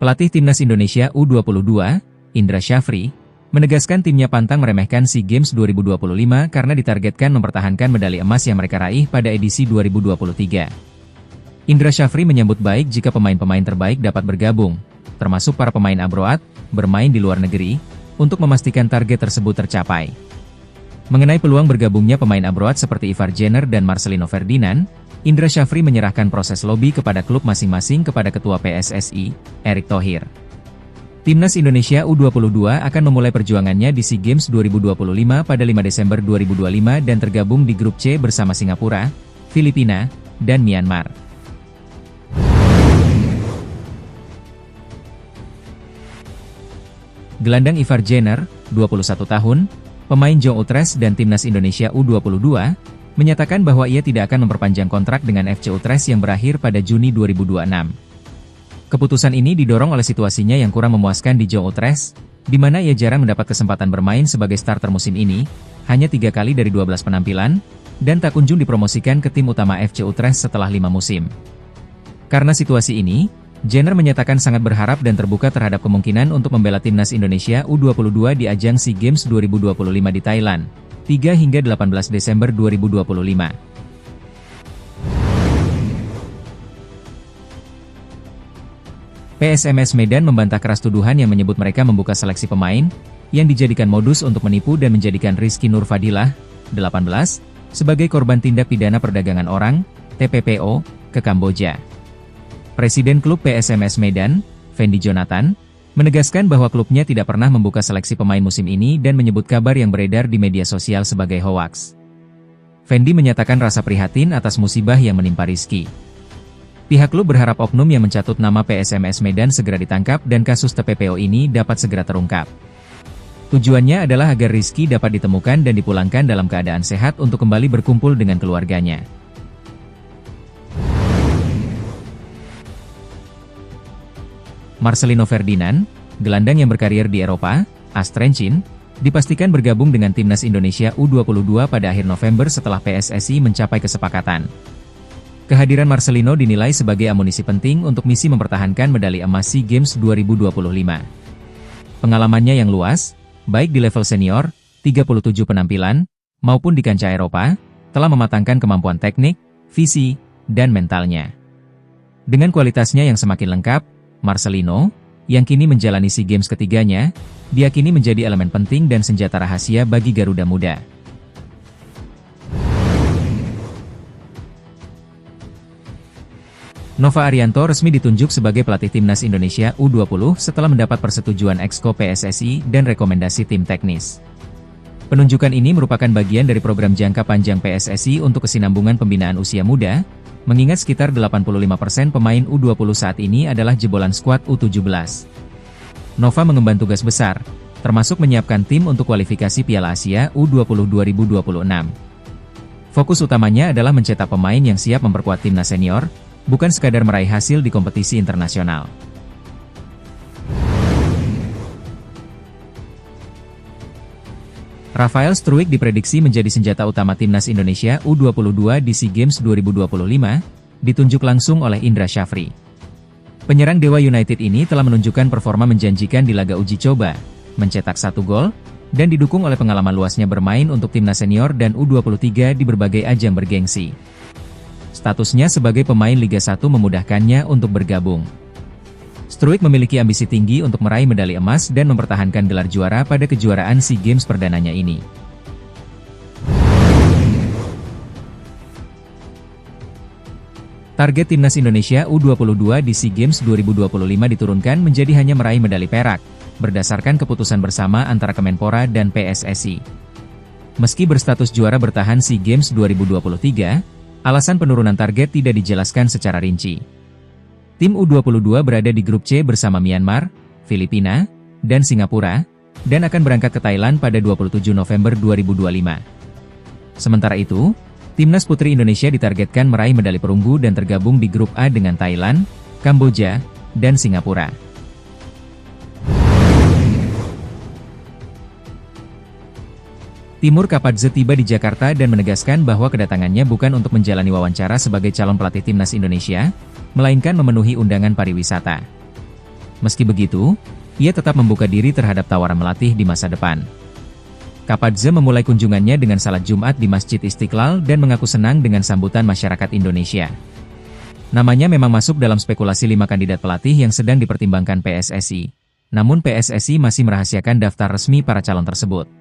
Pelatih Timnas Indonesia U22, Indra Syafri, menegaskan timnya pantang meremehkan SEA Games 2025 karena ditargetkan mempertahankan medali emas yang mereka raih pada edisi 2023. Indra Syafri menyambut baik jika pemain-pemain terbaik dapat bergabung, termasuk para pemain abroad, bermain di luar negeri, untuk memastikan target tersebut tercapai. Mengenai peluang bergabungnya pemain abroad seperti Ivar Jenner dan Marcelino Ferdinand, Indra Syafri menyerahkan proses lobi kepada klub masing-masing kepada Ketua PSSI, Erick Thohir. Timnas Indonesia U22 akan memulai perjuangannya di SEA Games 2025 pada 5 Desember 2025 dan tergabung di grup C bersama Singapura, Filipina, dan Myanmar. Gelandang Ivar Jenner, 21 tahun, pemain Jong Utrecht dan Timnas Indonesia U22, menyatakan bahwa ia tidak akan memperpanjang kontrak dengan FC Utrecht yang berakhir pada Juni 2026. Keputusan ini didorong oleh situasinya yang kurang memuaskan di Jong Utrecht, di mana ia jarang mendapat kesempatan bermain sebagai starter musim ini, hanya 3 kali dari 12 penampilan, dan tak kunjung dipromosikan ke tim utama FC Utrecht setelah 5 musim. Karena situasi ini, Jenner menyatakan sangat berharap dan terbuka terhadap kemungkinan untuk membela Timnas Indonesia U22 di ajang SEA Games 2025 di Thailand, 3 hingga 18 Desember 2025. PSMS Medan membantah keras tuduhan yang menyebut mereka membuka seleksi pemain, yang dijadikan modus untuk menipu dan menjadikan Rizky Nurfadilah, 18, sebagai korban tindak pidana perdagangan orang, TPPO, ke Kamboja. Presiden klub PSMS Medan, Fendi Jonathan, menegaskan bahwa klubnya tidak pernah membuka seleksi pemain musim ini dan menyebut kabar yang beredar di media sosial sebagai hoaks. Fendi menyatakan rasa prihatin atas musibah yang menimpa Rizky. Pihak klub berharap oknum yang mencatut nama PSMS Medan segera ditangkap dan kasus TPPO ini dapat segera terungkap. Tujuannya adalah agar Rizky dapat ditemukan dan dipulangkan dalam keadaan sehat untuk kembali berkumpul dengan keluarganya. Marcelino Ferdinand, gelandang yang berkarir di Eropa, AS Trenčín, dipastikan bergabung dengan Timnas Indonesia U22 pada akhir November setelah PSSI mencapai kesepakatan. Kehadiran Marcelino dinilai sebagai amunisi penting untuk misi mempertahankan medali emas SEA Games 2025. Pengalamannya yang luas, baik di level senior, 37 penampilan, maupun di kancah Eropa, telah mematangkan kemampuan teknik, visi, dan mentalnya. Dengan kualitasnya yang semakin lengkap, Marcelino, yang kini menjalani SEA Games ketiganya, diyakini menjadi elemen penting dan senjata rahasia bagi Garuda Muda. Nova Arianto resmi ditunjuk sebagai pelatih Timnas Indonesia U20 setelah mendapat persetujuan Exco PSSI dan rekomendasi tim teknis. Penunjukan ini merupakan bagian dari program jangka panjang PSSI untuk kesinambungan pembinaan usia muda, mengingat sekitar 85% pemain U20 saat ini adalah jebolan skuad U17. Nova mengemban tugas besar, termasuk menyiapkan tim untuk kualifikasi Piala Asia U20 2026. Fokus utamanya adalah mencetak pemain yang siap memperkuat timnas senior, bukan sekadar meraih hasil di kompetisi internasional. Rafael Struijk diprediksi menjadi senjata utama Timnas Indonesia U22 di SEA Games 2025, ditunjuk langsung oleh Indra Syafri. Penyerang Dewa United ini telah menunjukkan performa menjanjikan di laga uji coba, mencetak 1 gol, dan didukung oleh pengalaman luasnya bermain untuk Timnas Senior dan U23 di berbagai ajang bergengsi. Statusnya sebagai pemain Liga 1 memudahkannya untuk bergabung. Struijk memiliki ambisi tinggi untuk meraih medali emas dan mempertahankan gelar juara pada kejuaraan SEA Games perdananya ini. Target Timnas Indonesia U22 di SEA Games 2025 diturunkan menjadi hanya meraih medali perak, berdasarkan keputusan bersama antara Kemenpora dan PSSI. Meski berstatus juara bertahan SEA Games 2023, alasan penurunan target tidak dijelaskan secara rinci. Tim U22 berada di grup C bersama Myanmar, Filipina, dan Singapura, dan akan berangkat ke Thailand pada 27 November 2025. Sementara itu, Timnas Putri Indonesia ditargetkan meraih medali perunggu dan tergabung di grup A dengan Thailand, Kamboja, dan Singapura. Timur Kapadze tiba di Jakarta dan menegaskan bahwa kedatangannya bukan untuk menjalani wawancara sebagai calon pelatih Timnas Indonesia, melainkan memenuhi undangan pariwisata. Meski begitu, ia tetap membuka diri terhadap tawaran melatih di masa depan. Kapadze memulai kunjungannya dengan salat Jumat di Masjid Istiqlal dan mengaku senang dengan sambutan masyarakat Indonesia. Namanya memang masuk dalam spekulasi 5 kandidat pelatih yang sedang dipertimbangkan PSSI. Namun PSSI masih merahasiakan daftar resmi para calon tersebut.